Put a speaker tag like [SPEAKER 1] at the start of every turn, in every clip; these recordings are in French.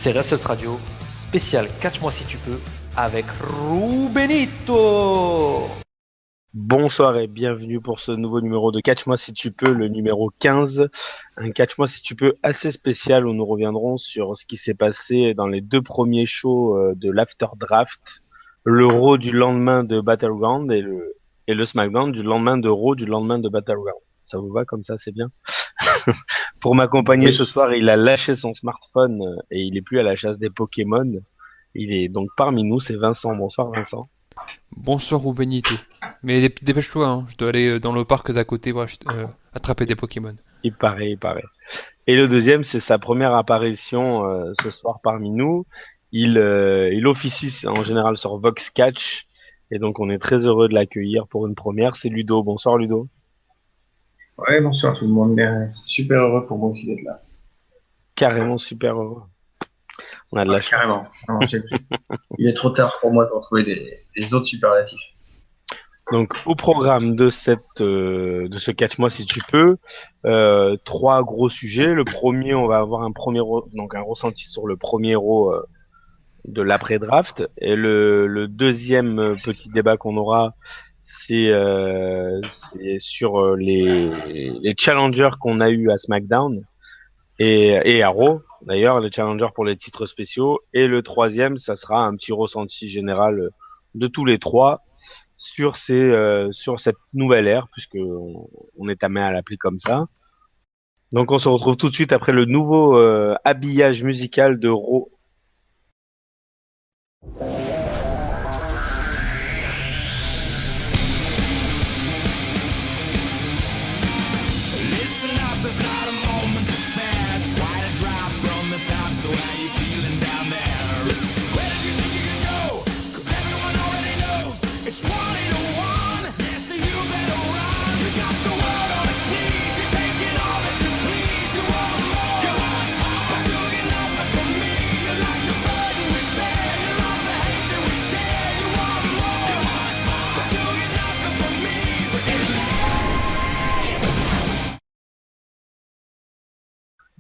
[SPEAKER 1] C'est Ressus Radio, spécial Catch-moi si tu peux, avec Rubenito.
[SPEAKER 2] Bonsoir et bienvenue pour ce nouveau numéro de Catch-moi si tu peux, le numéro 15. Un Catch-moi si tu peux assez spécial où nous reviendrons sur ce qui s'est passé dans les deux premiers shows de l'After Draft, le Raw du lendemain de Battleground et le SmackDown du lendemain de Raw du lendemain de Battleground. Ça vous va comme ça, c'est bien? Pour m'accompagner ce soir, il a lâché son smartphone et il est plus à la chasse des Pokémon. Il est donc parmi nous, c'est Vincent. Bonsoir Vincent.
[SPEAKER 3] Bonsoir Rubenito. Mais dépêche-toi, hein. Je dois aller dans le parc d'à côté attraper des Pokémon.
[SPEAKER 2] Il paraît. Et le deuxième, c'est sa première apparition ce soir parmi nous. Il officie en général sur Vox Catch. Et donc, on est très heureux de l'accueillir pour une première. C'est Ludo. Bonsoir Ludo.
[SPEAKER 4] Ouais, bonsoir tout le monde. C'est super heureux pour moi aussi d'être là.
[SPEAKER 2] Carrément super heureux. On a de la chance.
[SPEAKER 4] Carrément. Non, il est trop tard pour moi pour trouver des autres superlatifs.
[SPEAKER 2] Donc, au programme de de ce Catch-moi si tu peux, trois gros sujets. Le premier, on va avoir un ressenti sur le premier héros de l'après-draft. Et le deuxième petit débat qu'on aura, c'est sur les challengers qu'on a eu à SmackDown et à Raw. D'ailleurs, les challengers pour les titres spéciaux. Et le troisième, ça sera un petit ressenti général de tous les trois sur cette nouvelle ère, puisque on est amené à l'appeler comme ça. Donc on se retrouve tout de suite après le nouveau habillage musical de Raw.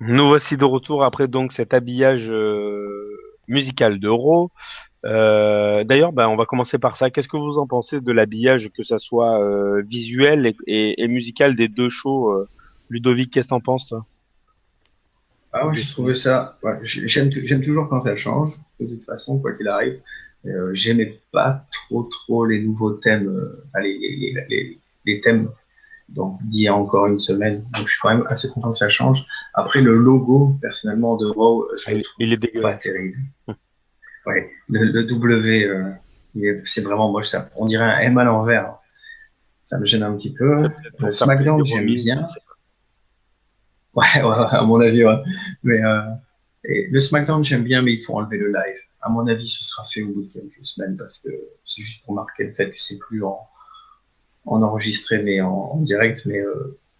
[SPEAKER 2] Nous voici de retour après donc cet habillage musical de Raw. D'ailleurs, on va commencer par ça. Qu'est-ce que vous en pensez de l'habillage, que ça soit visuel et musical des deux shows Ludovic, qu'est-ce que t'en penses, toi?
[SPEAKER 4] Ah, moi, j'ai trouvé ça. Ouais, j'aime toujours quand ça change, de toute façon, quoi qu'il arrive. J'aimais pas trop les nouveaux thèmes, les thèmes donc d'il y a encore une semaine. Donc je suis quand même assez content que ça change. Après, le logo, personnellement, de Raw, je le trouve pas terrible. Ouais, le W, c'est vraiment moche. Ça, on dirait un M à l'envers. Ça me gêne un petit peu. Le SmackDown, j'aime bien. Ouais, à mon avis, ouais. Mais et le SmackDown, j'aime bien, mais il faut enlever le live. À mon avis, ce sera fait au bout de quelques semaines parce que c'est juste pour marquer le fait que c'est plus en enregistré, mais en direct. Mais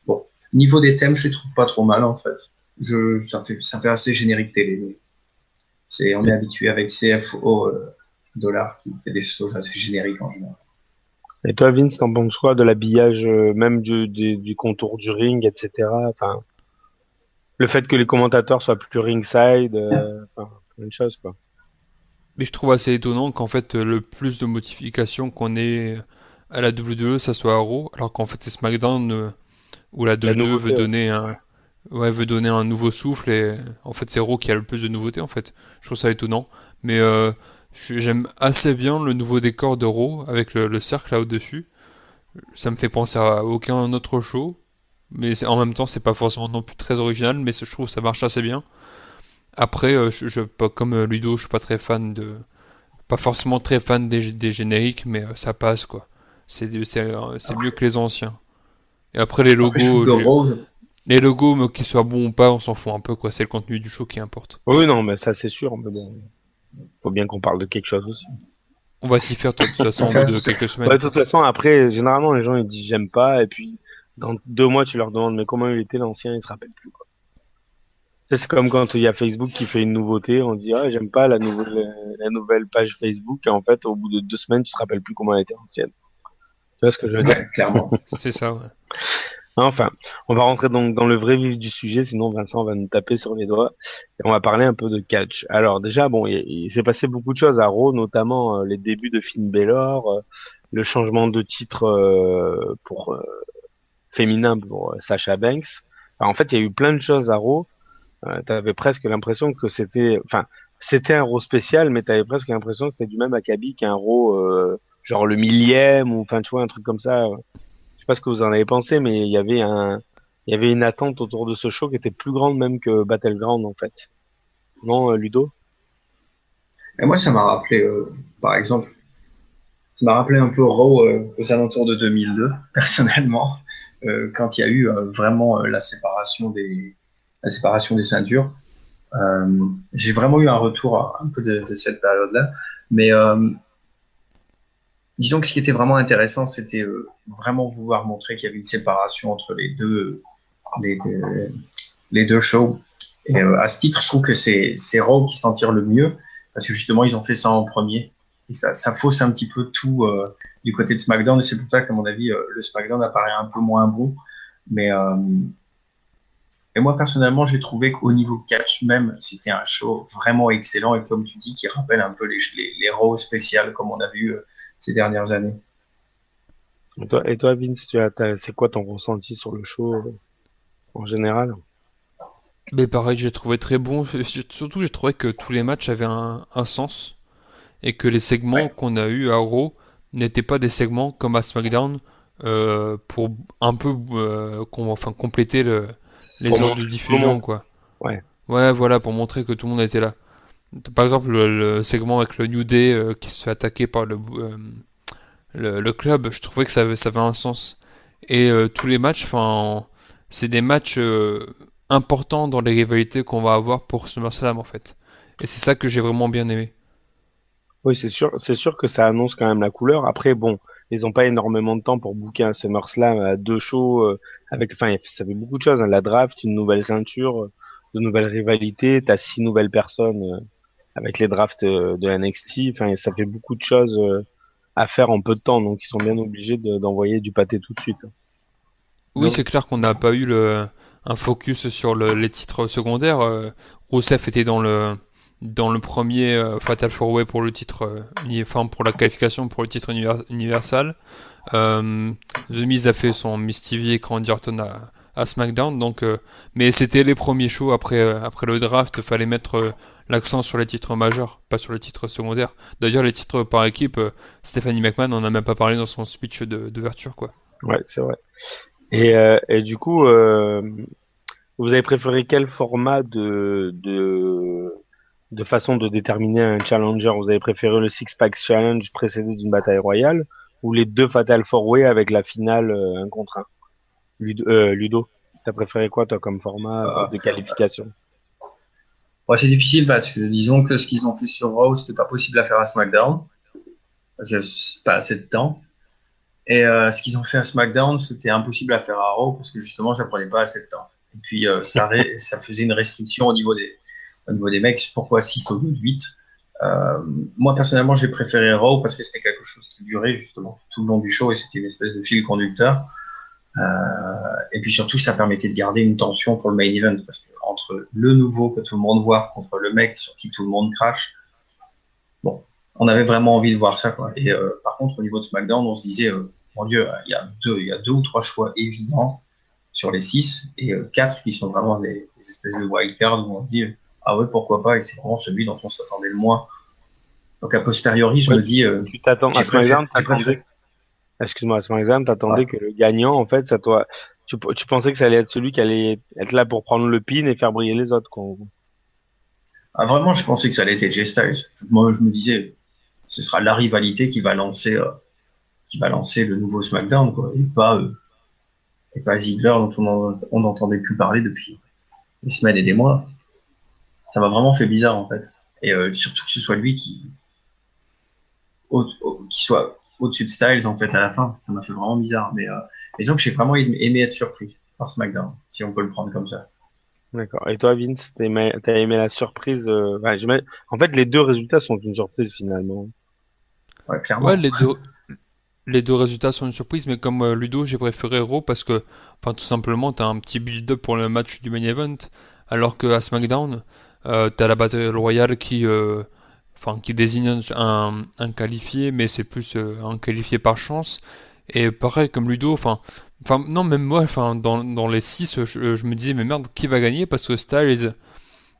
[SPEAKER 4] bon, niveau des thèmes, je les trouve pas trop mal en fait. Ça fait assez générique télé. On est habitué avec CFO Dollar qui fait des choses assez génériques en général.
[SPEAKER 2] Et toi, Vince, t'en penses quoi de l'habillage, même du contour du ring, etc. Enfin, le fait que les commentateurs soient plus ringside, plein de choses, quoi.
[SPEAKER 3] Mais je trouve assez étonnant qu'en fait, le plus de modifications qu'on ait à la WWE, ça soit à Raw, alors qu'en fait, c'est SmackDown où la WWE veut donner veut donner un nouveau souffle et en fait, c'est Raw qui a le plus de nouveautés, en fait. Je trouve ça étonnant. Mais j'aime assez bien le nouveau décor de Raw avec le cercle là au-dessus. Ça me fait penser à aucun autre show. Mais en même temps, c'est pas forcément non plus très original, mais je trouve que ça marche assez bien. Après, comme Ludo, je suis pas forcément très fan des génériques, mais ça passe quoi. C'est mieux que les anciens. Et après les logos, mais qu'ils soient bons ou pas, on s'en fout un peu quoi. C'est le contenu du show qui importe.
[SPEAKER 2] Oui, non, mais ça c'est sûr. Mais bon, faut bien qu'on parle de quelque chose aussi.
[SPEAKER 3] On va s'y faire de toute façon de quelques semaines.
[SPEAKER 2] Ouais, de toute façon, après, généralement, les gens ils disent j'aime pas, et puis dans 2 mois, tu leur demandes mais comment il était l'ancien, ils se rappellent plus, quoi. C'est comme quand il y a Facebook qui fait une nouveauté, on dit ah j'aime pas la nouvelle page Facebook, et en fait au bout de 2 semaines, tu te rappelles plus comment elle était ancienne. Tu vois ce que je veux dire?
[SPEAKER 4] Clairement.
[SPEAKER 3] C'est ça, ouais.
[SPEAKER 2] Enfin, on va rentrer donc dans le vrai vif du sujet, sinon Vincent va nous taper sur les doigts. Et on va parler un peu de catch. Alors déjà, bon, il s'est passé beaucoup de choses à Raw, notamment les débuts de Finn Balor, le changement de titre pour féminin pour Sasha Banks. Enfin, en fait, il y a eu plein de choses à Raw. T'avais presque l'impression que c'était un Raw spécial, mais t'avais presque l'impression que c'était du même acabit qu'un Raw genre le millième ou enfin tu vois un truc comme ça. Je sais pas ce que vous en avez pensé, mais il y avait une attente autour de ce show qui était plus grande même que Battleground en fait. Non, Ludo?
[SPEAKER 4] Et moi, ça m'a rappelé, par exemple, ça m'a rappelé un peu Raw aux alentours de 2002, personnellement, quand il y a eu vraiment la séparation des ceintures. J'ai vraiment eu un retour un peu de cette période-là, mais disons que ce qui était vraiment intéressant, c'était vraiment vouloir montrer qu'il y avait une séparation entre les deux, les deux shows. Et à ce titre, je trouve que c'est Raw qui s'en tire le mieux, parce que justement, ils ont fait ça en premier. Et ça fausse un petit peu tout du côté de SmackDown, et c'est pour ça qu'à mon avis, le SmackDown apparaît un peu moins bon. Mais et moi, personnellement, j'ai trouvé qu'au niveau catch même, c'était un show vraiment excellent, et comme tu dis, qui rappelle un peu les Raw spéciales comme on a vu ces dernières années.
[SPEAKER 2] Et toi Vince, c'est quoi ton ressenti sur le show en général?
[SPEAKER 3] Mais pareil, j'ai trouvé très bon. Surtout, j'ai trouvé que tous les matchs avaient un sens et que les segments
[SPEAKER 4] Ouais.
[SPEAKER 3] qu'on a eu à Raw n'étaient pas des segments comme à SmackDown pour un peu enfin, compléter
[SPEAKER 2] Pour
[SPEAKER 3] les ordres
[SPEAKER 2] montrer
[SPEAKER 3] de
[SPEAKER 2] tout le monde.
[SPEAKER 3] diffusion, quoi.
[SPEAKER 2] Ouais.
[SPEAKER 3] Ouais, voilà, pour montrer que tout le monde était là. Par exemple, le segment avec le New Day qui se fait attaquer par le club, je trouvais que ça avait un sens. Et tous les matchs, enfin, c'est des matchs importants dans les rivalités qu'on va avoir pour SummerSlam en fait. Et c'est ça que j'ai vraiment bien aimé.
[SPEAKER 2] Oui, c'est sûr que ça annonce quand même la couleur. Après, bon, ils ont pas énormément de temps pour booker un SummerSlam à deux shows enfin, ça fait beaucoup de choses, hein. La draft, une nouvelle ceinture, de nouvelles rivalités, t'as 6 nouvelles personnes avec les drafts de NXT. Enfin, ça fait beaucoup de choses à faire en peu de temps, donc ils sont bien obligés d'envoyer du pâté tout de suite.
[SPEAKER 3] Oui,
[SPEAKER 2] Donc,
[SPEAKER 3] c'est clair qu'on n'a pas eu un focus sur les titres secondaires. Rusev était dans le premier Fatal 4-Way pour le titre, enfin pour la qualification pour le titre universal. Euh, The Miz a fait son Miss TV et Randy Orton à SmackDown, donc, mais c'était les premiers shows après le draft. Fallait mettre l'accent sur les titres majeurs, pas sur les titres secondaires. D'ailleurs, les titres par équipe, Stephanie McMahon en a même pas parlé dans son speech d'ouverture, quoi.
[SPEAKER 2] ouais, c'est vrai. Et du coup, vous avez préféré quel format de façon de déterminer un challenger? Vous avez préféré le Six Pack Challenge précédé d'une bataille royale ou les deux Fatal Four Way avec la finale 1 contre 1? Ludo, t'as préféré quoi toi comme format
[SPEAKER 4] Euh,
[SPEAKER 2] de qualification?
[SPEAKER 4] ouais, c'est difficile parce que disons que ce qu'ils ont fait sur Raw, c'était pas possible à faire à SmackDown, parce que c'est pas assez de temps. Et ce qu'ils ont fait à SmackDown, c'était impossible à faire à Raw parce que justement, ça prenait pas assez de temps. Et puis, ça faisait une restriction au niveau des mecs. Pourquoi 6 au lieu de 8? Moi, personnellement, j'ai préféré Raw parce que c'était quelque chose qui durait justement tout le long du show et c'était une espèce de fil conducteur. Et puis surtout, ça permettait de garder une tension pour le main event parce que entre le nouveau que tout le monde voit contre le mec sur qui tout le monde crache, bon, on avait vraiment envie de voir ça, quoi. Et par contre, au niveau de SmackDown, on se disait, mon Dieu, il y a deux ou trois choix évidents sur les 6 et 4 qui sont vraiment des espèces de wildcards où on se dit, ah ouais, pourquoi pas, et c'est vraiment celui dont on s'attendait le moins. Donc a posteriori, je
[SPEAKER 2] Ouais,
[SPEAKER 4] me dis,
[SPEAKER 2] tu t'attends à SmackDown,
[SPEAKER 4] j'ai préféré.
[SPEAKER 2] excuse-moi, à SmackDown,
[SPEAKER 4] Ouais.
[SPEAKER 2] t'attendais que le gagnant, en fait, tu pensais que ça allait être celui qui allait être là pour prendre le pin et faire briller les autres, quoi.
[SPEAKER 4] Ah, vraiment, je pensais que ça allait être AJ Styles. Moi, je me disais, ce sera la rivalité qui va lancer le nouveau SmackDown, quoi, et pas Ziggler dont on n'entendait plus parler depuis des semaines et des mois. Ça m'a vraiment fait bizarre en fait. Et surtout que ce soit lui qui soit au-dessus de Styles en fait à la fin, ça m'a fait vraiment bizarre. Mais disons que j'ai vraiment aimé être surpris par SmackDown, si on peut le prendre comme ça.
[SPEAKER 2] D'accord. Et toi, Vince, t'as aimé la surprise en fait, les deux résultats sont une surprise finalement.
[SPEAKER 4] Ouais,
[SPEAKER 3] Ouais,
[SPEAKER 4] clairement.
[SPEAKER 3] les deux les deux résultats sont une surprise, mais comme Ludo, j'ai préféré Raw parce que, enfin, tout simplement, t'as un petit build-up pour le match du main event, alors qu'à SmackDown, t'as la Battle Royale qui désigne un qualifié, mais c'est plus un qualifié par chance. Et pareil, comme Ludo, non, même moi, dans les 6, je me disais, mais merde, qui va gagner? Parce que Styles,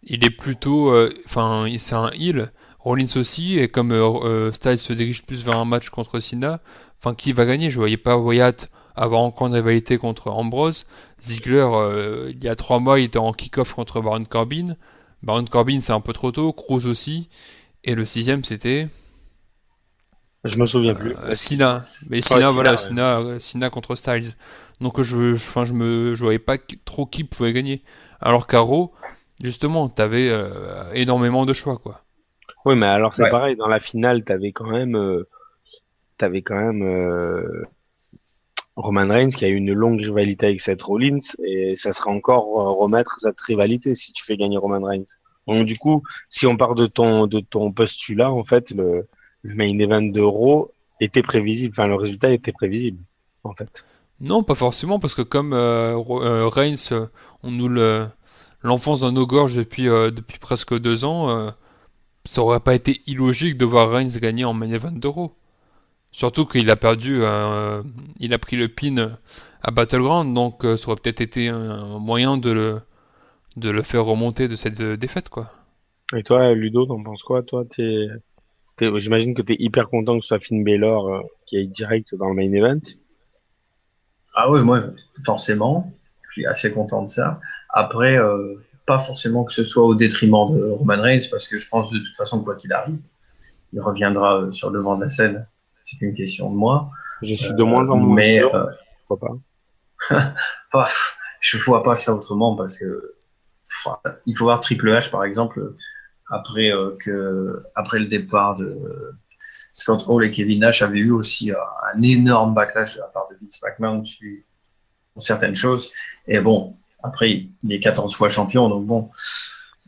[SPEAKER 3] il est plutôt, c'est un heel. Rollins aussi, et comme Styles se dirige plus vers un match contre Cena, qui va gagner? Je voyais pas Wyatt avoir encore une rivalité contre Ambrose. Ziggler, il y a 3 mois, il était en kick-off contre Baron Corbin. Baron Corbin, c'est un peu trop tôt. Cruz aussi. Et le 6ème, c'était
[SPEAKER 2] Je me souviens plus.
[SPEAKER 3] Cena. Mais Cena, voilà, Cena contre Styles. Donc je voyais pas trop qui pouvait gagner. Alors qu'à Raw, justement, t'avais énormément de choix, quoi.
[SPEAKER 2] Oui, mais alors c'est
[SPEAKER 4] Ouais.
[SPEAKER 2] pareil, dans la finale, t'avais quand même Roman Reigns qui a eu une longue rivalité avec Seth Rollins, et ça serait encore remettre cette rivalité si tu fais gagner Roman Reigns. Donc du coup, si on part de ton postulat, en fait, le main event de Raw était prévisible, enfin le résultat était prévisible, en fait.
[SPEAKER 3] Non, pas forcément, parce que comme Reigns, on nous l'enfonce dans nos gorges depuis presque 2 ans, ça aurait pas été illogique de voir Reigns gagner en main event d'Euro. Surtout qu'il a perdu, il a pris le pin à Battleground, donc ça aurait peut-être été un moyen de le faire remonter de cette défaite, quoi.
[SPEAKER 2] Et toi, Ludo, t'en penses quoi? Toi, j'imagine que t'es hyper content que ce soit Finn Balor qui aille direct dans le main event.
[SPEAKER 4] Ah oui, moi, forcément, je suis assez content de ça. Après, pas forcément que ce soit au détriment de Roman Reigns, parce que je pense de toute façon, quoi qu'il arrive, il reviendra sur le devant de la scène. C'est une question de moi.
[SPEAKER 2] Je suis de moins en moins
[SPEAKER 4] Mais
[SPEAKER 2] sûr, pourquoi pas.
[SPEAKER 4] je vois pas ça autrement, parce que il faut voir Triple H, par exemple, après le départ de Scott Hall et Kevin Nash avait eu aussi un énorme backlash de la part de Vince McMahon pour certaines choses. Et bon, après, il est 14 fois champion, donc bon,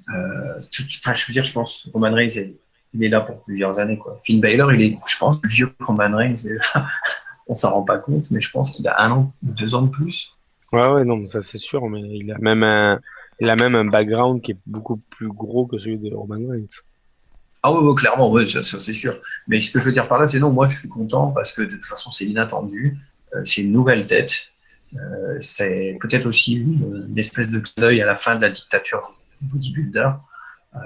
[SPEAKER 4] je veux dire, je pense que Roman Reigns, il est là pour plusieurs années, quoi. Finn Balor, il est, je pense, plus vieux que Roman Reigns. On s'en rend pas compte, mais je pense qu'il a 1 an ou 2 ans de plus.
[SPEAKER 2] Ouais, non, mais ça c'est sûr, mais il a même un background qui est beaucoup plus gros que celui de Roman Reigns.
[SPEAKER 4] Ah oui, clairement, ouais, ça c'est sûr. Mais ce que je veux dire par là, c'est non, moi je suis content parce que de toute façon c'est inattendu, c'est une nouvelle tête, c'est peut-être aussi une espèce de clin d'œil à la fin de la dictature du bodybuilder. Euh,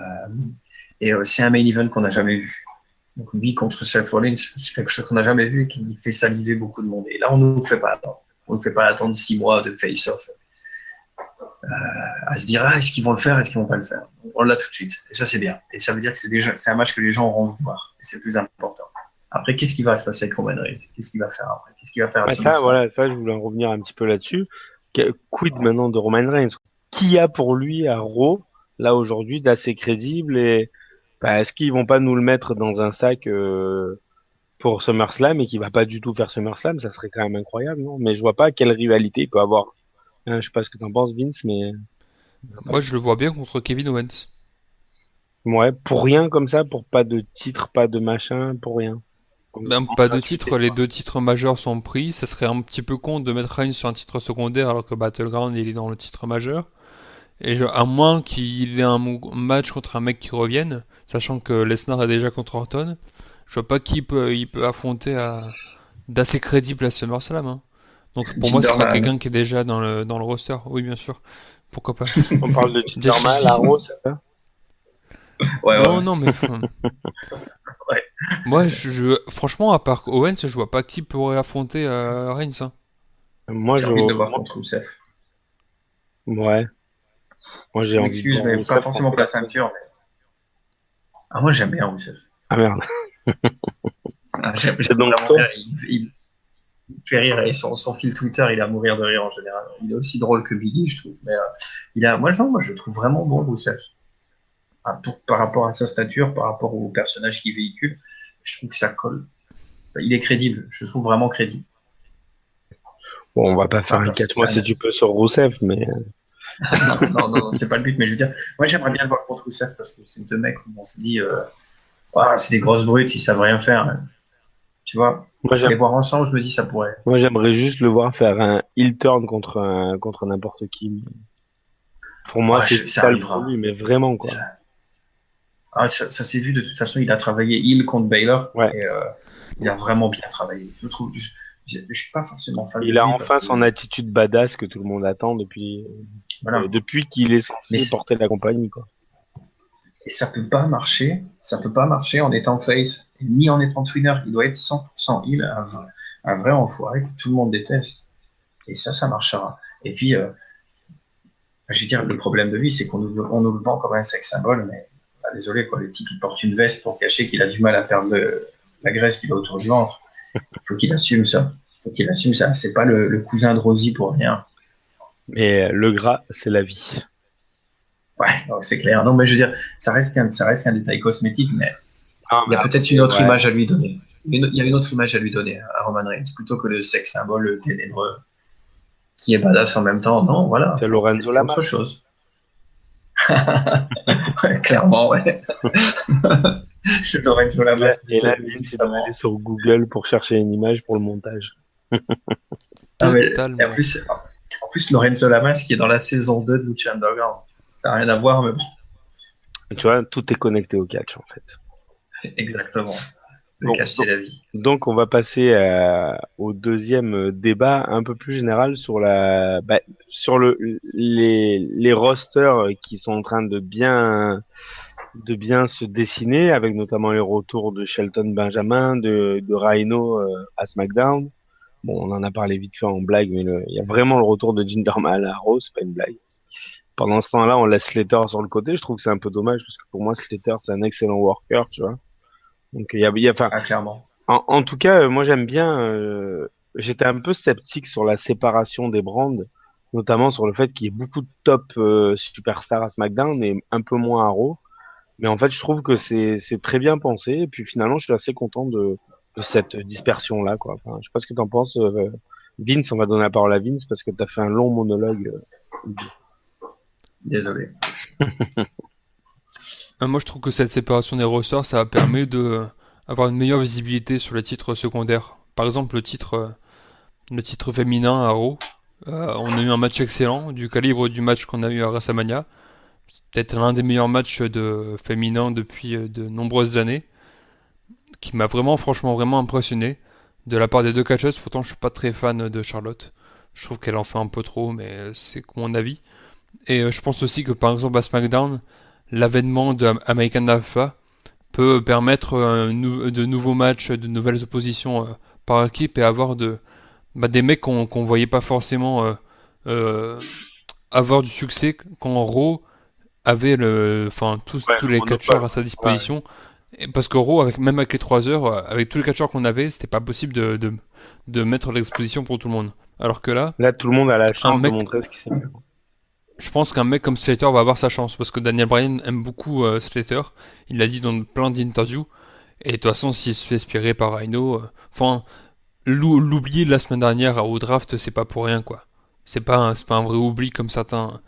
[SPEAKER 4] et c'est un main event qu'on n'a jamais vu. Donc lui contre Seth Rollins, c'est quelque chose qu'on n'a jamais vu et qui fait saliver beaucoup de monde. Et là, on ne nous fait pas attendre. On ne fait pas attendre 6 mois de face-off à se dire est-ce qu'ils vont le faire, est-ce qu'ils vont pas le faire. On l'a tout de suite. Et ça, c'est bien. Et ça veut dire que c'est un match que les gens auront envie de voir. Et c'est plus important. Après, qu'est-ce qui va se passer avec Roman Reigns? Qu'est-ce qu'il va faire après? Qu'est-ce qu'il va faire à
[SPEAKER 2] Ouais, ça, je voulais en revenir un petit peu là-dessus. Quid maintenant de Roman Reigns? Qui a pour lui à Raw, là aujourd'hui, d'assez crédible, et est-ce qu'ils vont pas nous le mettre dans un sac pour SummerSlam et qui va pas du tout faire SummerSlam? Ça serait quand même incroyable, non? Mais je vois pas quelle rivalité il peut avoir. Hein, je sais pas ce que t'en penses, Vince, mais
[SPEAKER 3] Moi, je le vois bien contre Kevin Owens.
[SPEAKER 2] ouais, pour rien comme ça, pour pas de titre, pas de machin, pour rien.
[SPEAKER 3] Ben, pas de titre, les 2 titres majeurs sont pris. Ça serait un petit peu con de mettre Reigns sur un titre secondaire alors que Battleground il est dans le titre majeur. Et à moins qu'il ait un match contre un mec qui revienne, sachant que Lesnar est déjà contre Orton, je vois pas il peut affronter d'assez crédible à SummerSlam, hein. Donc pour moi, ce sera quelqu'un qui est déjà dans le roster. Oui, bien sûr. Pourquoi pas.
[SPEAKER 2] On parle de titre normal à Raw, c'est ça?
[SPEAKER 4] Ouais,
[SPEAKER 3] Non, mais
[SPEAKER 4] Ouais.
[SPEAKER 3] moi, franchement, à part Owens, je vois pas qui pourrait affronter Reigns, hein.
[SPEAKER 2] Moi,
[SPEAKER 4] J'ai envie de le voir contre Rousseff.
[SPEAKER 2] Ouais. Moi, j'ai
[SPEAKER 4] Je
[SPEAKER 2] envie de
[SPEAKER 4] m'excuse,
[SPEAKER 2] voir
[SPEAKER 4] mais
[SPEAKER 2] Rousseff
[SPEAKER 4] pas forcément pour la
[SPEAKER 2] contre-
[SPEAKER 4] ceinture. Ah, moi, j'aime bien Rousseff.
[SPEAKER 2] Ah merde.
[SPEAKER 4] J'aime
[SPEAKER 2] C'est donc
[SPEAKER 4] vraiment
[SPEAKER 2] toi.
[SPEAKER 4] bien. Il fait rire et son fil Twitter, il a à mourir de rire en général. Il est aussi drôle que Biggie, je trouve. Mais moi, je le trouve vraiment bon, Rousseff. Par rapport à sa stature, par rapport au personnage qu'il véhicule, je trouve que ça colle. Il est crédible. Je le trouve vraiment crédible.
[SPEAKER 2] Bon, on va pas faire un 4 mois si tu peux sur Rousseff, mais
[SPEAKER 4] non, c'est pas le but. Mais je veux dire, moi, j'aimerais bien le voir contre Rousseff parce que c'est 2 mecs où on se dit, c'est des grosses brutes, ils savent rien faire. Tu vois,
[SPEAKER 2] Moi,
[SPEAKER 4] les voir ensemble, je me dis ça pourrait.
[SPEAKER 2] Moi, j'aimerais juste le voir faire un heel turn contre n'importe qui. Pour moi,
[SPEAKER 4] Ouais,
[SPEAKER 2] c'est
[SPEAKER 4] ça
[SPEAKER 2] vital pour
[SPEAKER 4] arrivera.
[SPEAKER 2] lui, mais vraiment, quoi.
[SPEAKER 4] Ça, ça s'est vu de toute façon, il a travaillé Hill contre Baylor
[SPEAKER 2] Ouais.
[SPEAKER 4] et il a vraiment bien travaillé. Je trouve, je suis pas forcément fan
[SPEAKER 2] Il
[SPEAKER 4] de
[SPEAKER 2] a
[SPEAKER 4] lui parce
[SPEAKER 2] enfin
[SPEAKER 4] que
[SPEAKER 2] son attitude badass que tout le monde attend
[SPEAKER 4] voilà.
[SPEAKER 2] depuis qu'il est
[SPEAKER 4] Mais
[SPEAKER 2] censé porter la compagnie, quoi.
[SPEAKER 4] et ça peut pas marcher en étant face, ni en étant twinner. Il doit être 100% Hill, un vrai enfoiré que tout le monde déteste. Et ça marchera. Et puis, je veux dire, le problème de lui, c'est on nous le vend comme un sex symbole, mais bah, désolé, quoi, le type, il porte une veste pour cacher qu'il a du mal à perdre la graisse qu'il a autour du ventre. Il faut qu'il assume ça. Il faut qu'il assume ça. C'est pas le cousin de Rosie pour rien.
[SPEAKER 2] Mais le gras, c'est la vie.
[SPEAKER 4] Ouais, non, c'est clair. Non, mais je veux dire, ça reste qu'un détail cosmétique, mais
[SPEAKER 2] Ah,
[SPEAKER 4] il y a
[SPEAKER 2] mais
[SPEAKER 4] peut-être une autre
[SPEAKER 2] ouais.
[SPEAKER 4] image à lui donner. Il y a une autre image à lui donner à Roman Reigns, plutôt que le sex symbole ténébreux qui est badass en même temps. Non, voilà.
[SPEAKER 2] C'est Lorenzo
[SPEAKER 4] C'est autre
[SPEAKER 2] Lamas.
[SPEAKER 4] chose. Ouais, clairement, ouais. Je Lorenzo
[SPEAKER 2] Et là,
[SPEAKER 4] Lamas,
[SPEAKER 2] et là,
[SPEAKER 4] c'est
[SPEAKER 2] Vince est
[SPEAKER 4] ça.
[SPEAKER 2] allé sur Google pour chercher une image pour le montage.
[SPEAKER 4] Ah, mais, et
[SPEAKER 3] Totalement.
[SPEAKER 4] en plus, Lorenzo Lamas qui est dans la saison 2 de Lucha Underground. Ça n'a rien à voir, mais bon,
[SPEAKER 2] Tu vois, tout est connecté au catch, en fait.
[SPEAKER 4] exactement. Le
[SPEAKER 2] Bon,
[SPEAKER 4] catch, c'est la vie.
[SPEAKER 2] donc, on va passer au deuxième débat un peu plus général sur sur les rosters qui sont en train de bien se dessiner, avec notamment les retours de Shelton Benjamin, de Rhino à SmackDown. Bon, on en a parlé vite fait en blague, mais il y a vraiment le retour de Jinder Mahal à Raw, c'est pas une blague. Pendant ce temps-là, on laisse Slater sur le côté. Je trouve que c'est un peu dommage parce que pour moi, Slater, c'est un excellent worker, tu vois. Donc, enfin,
[SPEAKER 4] Ah, clairement.
[SPEAKER 2] en tout cas, moi, j'aime bien. J'étais un peu sceptique sur la séparation des brands, notamment sur le fait qu'il y ait beaucoup de top superstars à SmackDown et un peu moins à Raw. Mais en fait, je trouve que c'est très bien pensé. Et puis finalement, je suis assez content de cette dispersion-là, quoi. Enfin, je sais pas ce que t'en penses. Vince, on va donner la parole à Vince parce que t'as fait un long monologue.
[SPEAKER 4] Désolé.
[SPEAKER 3] Moi, je trouve que cette séparation des rosters, ça permet de avoir une meilleure visibilité sur les titres secondaires. Par exemple, le titre féminin à Raw, on a eu un match excellent, du calibre du match qu'on a eu à WrestleMania. C'est peut-être l'un des meilleurs matchs de féminin depuis de nombreuses années, qui m'a vraiment, franchement, vraiment impressionné de la part des deux catcheuses. Pourtant, je suis pas très fan de Charlotte. Je trouve qu'elle en fait un peu trop, mais c'est mon avis. Et je pense aussi que par exemple à SmackDown, l'avènement de American Alpha peut permettre de nouveaux matchs, de nouvelles oppositions par équipe et avoir des mecs qu'on voyait pas forcément euh, avoir du succès quand Raw avait
[SPEAKER 2] Ouais,
[SPEAKER 3] tous
[SPEAKER 2] le
[SPEAKER 3] les
[SPEAKER 2] monopole.
[SPEAKER 3] catcheurs à sa
[SPEAKER 2] Ouais.
[SPEAKER 3] disposition. Et parce que Raw, même avec les 3 heures, avec tous les catcheurs qu'on avait, c'était pas possible de mettre l'exposition pour tout le monde. Alors que là,
[SPEAKER 2] Là, tout le monde a la
[SPEAKER 3] un
[SPEAKER 2] chance de
[SPEAKER 3] mec
[SPEAKER 2] montrer ce qu'il sait faire.
[SPEAKER 3] je pense qu'un mec comme Slater va avoir sa chance parce que Daniel Bryan aime beaucoup Slater. Il l'a dit dans plein d'interviews. Et de toute façon, s'il se fait inspirer par Rhino, l'oublier de la semaine dernière au draft, c'est pas pour rien quoi. C'est pas un vrai oubli comme certains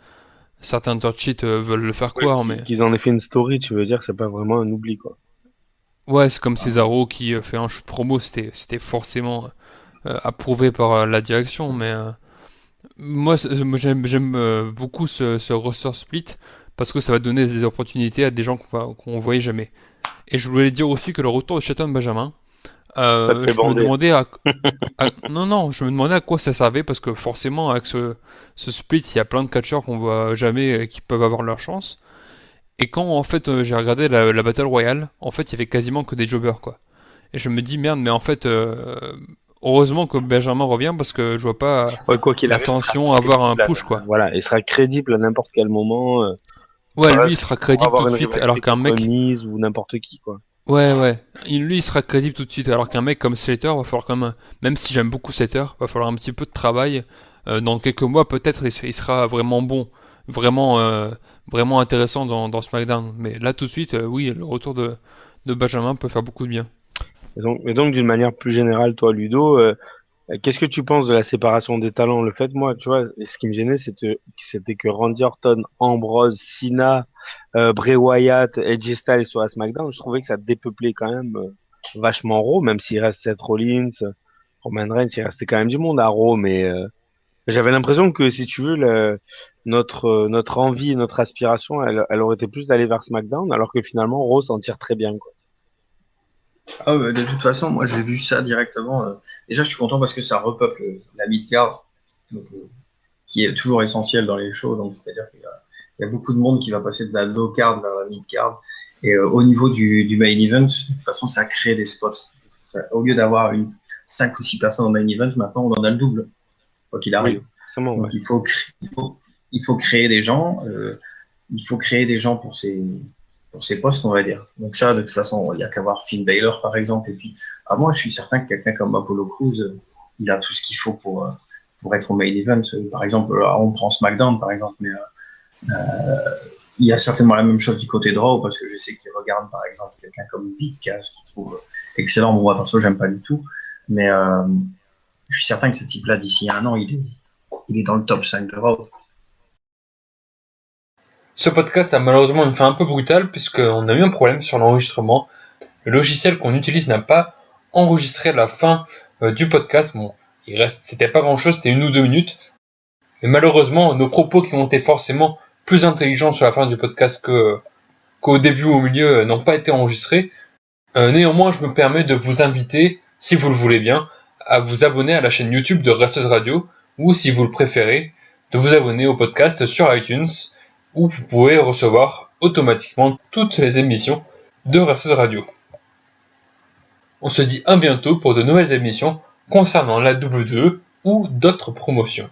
[SPEAKER 3] dirt sheets veulent le faire
[SPEAKER 2] Oui,
[SPEAKER 3] croire, mais
[SPEAKER 2] qu'ils en aient fait une story, tu veux dire, c'est pas vraiment un oubli, quoi.
[SPEAKER 3] ouais, c'est comme Cesaro qui fait un shoot promo, c'était forcément approuvé par la direction, mais moi, j'aime beaucoup ce roster split parce que ça va donner des opportunités à des gens qu'on voyait jamais. Et je voulais dire aussi que le retour de Shelton Benjamin,
[SPEAKER 2] Ça te fait
[SPEAKER 3] je me
[SPEAKER 2] bander.
[SPEAKER 3] demandais non, je me demandais à quoi ça servait parce que forcément avec ce split, il y a plein de catcheurs qu'on voit jamais qui peuvent avoir leur chance. Et quand en fait j'ai regardé la Battle Royale, en fait il y avait quasiment que des jobbers quoi. Et je me dis merde, mais en fait heureusement que Benjamin revient parce que je vois pas
[SPEAKER 2] Ouais, quoi qu'il arrive, il sera
[SPEAKER 3] l'ascension avoir un
[SPEAKER 2] crédible
[SPEAKER 3] push quoi.
[SPEAKER 2] voilà, il sera crédible à n'importe quel moment.
[SPEAKER 3] Ouais,
[SPEAKER 2] Voilà,
[SPEAKER 3] lui il sera
[SPEAKER 2] pour
[SPEAKER 3] crédible tout
[SPEAKER 2] avoir
[SPEAKER 3] de
[SPEAKER 2] une
[SPEAKER 3] suite alors
[SPEAKER 2] rivalité
[SPEAKER 3] qu'un
[SPEAKER 2] contre
[SPEAKER 3] mec
[SPEAKER 2] Miz ou n'importe qui, quoi.
[SPEAKER 3] ouais, lui il sera crédible tout de suite alors qu'un mec comme Slater va falloir quand même si j'aime beaucoup Slater, va falloir un petit peu de travail. Dans quelques mois peut-être il sera vraiment bon, vraiment vraiment intéressant dans SmackDown. Mais là tout de suite, oui, le retour de Benjamin peut faire beaucoup de bien.
[SPEAKER 2] Et donc, d'une manière plus générale, toi, Ludo, qu'est-ce que tu penses de la séparation des talents? Le fait, moi, tu vois, ce qui me gênait, c'était que Randy Orton, Ambrose, Cena, Bray Wyatt, AJ Styles soient à SmackDown. Je trouvais que ça dépeuplait quand même vachement Raw, même s'il reste Seth Rollins, Roman Reigns, il restait quand même du monde à Raw, mais j'avais l'impression que, si tu veux, notre envie, notre aspiration, elle aurait été plus d'aller vers SmackDown, alors que finalement, Raw s'en tire très bien, quoi.
[SPEAKER 4] Ah, de toute façon, moi j'ai vu ça directement. Déjà, je suis content parce que ça repeuple la mid-card, donc, qui est toujours essentiel dans les shows. Donc, c'est-à-dire qu'il y a beaucoup de monde qui va passer de la low-card vers la mid-card. Et au niveau du main event, de toute façon, ça crée des spots. Au lieu d'avoir 5 ou 6 personnes au main event, maintenant on en a le double, quoi qu'il arrive.
[SPEAKER 2] Oui,
[SPEAKER 4] donc
[SPEAKER 2] ouais.
[SPEAKER 4] il faut créer des gens. Il faut créer des gens pour ces postes, on va dire. Donc ça, de toute façon, il n'y a qu'à voir Finn Balor, par exemple. Et puis, moi, je suis certain que quelqu'un comme Apollo Crews, il a tout ce qu'il faut pour être au main event. Par exemple, on prend SmackDown, par exemple, mais il y a certainement la même chose du côté de Raw, parce que je sais qu'il regarde, par exemple, quelqu'un comme Big Cass, qu'il trouve excellent. Bon, moi, perso, j'aime pas du tout. Mais je suis certain que ce type-là, d'ici 1 an, il est dans le top 5 de Raw.
[SPEAKER 3] Ce podcast a malheureusement une fin un peu brutale puisqu'on a eu un problème sur l'enregistrement. Le logiciel qu'on utilise n'a pas enregistré la fin du podcast. Bon, c'était pas grand chose, c'était 1 ou 2 minutes. Mais malheureusement, nos propos qui ont été forcément plus intelligents sur la fin du podcast qu'au début ou au milieu n'ont pas été enregistrés. Néanmoins, je me permets de vous inviter, si vous le voulez bien, à vous abonner à la chaîne YouTube de Wrestle's Radio, ou si vous le préférez, de vous abonner au podcast sur iTunes, où vous pouvez recevoir automatiquement toutes les émissions de Wrestle's Radio. On se dit à bientôt pour de nouvelles émissions concernant la WWE ou d'autres promotions.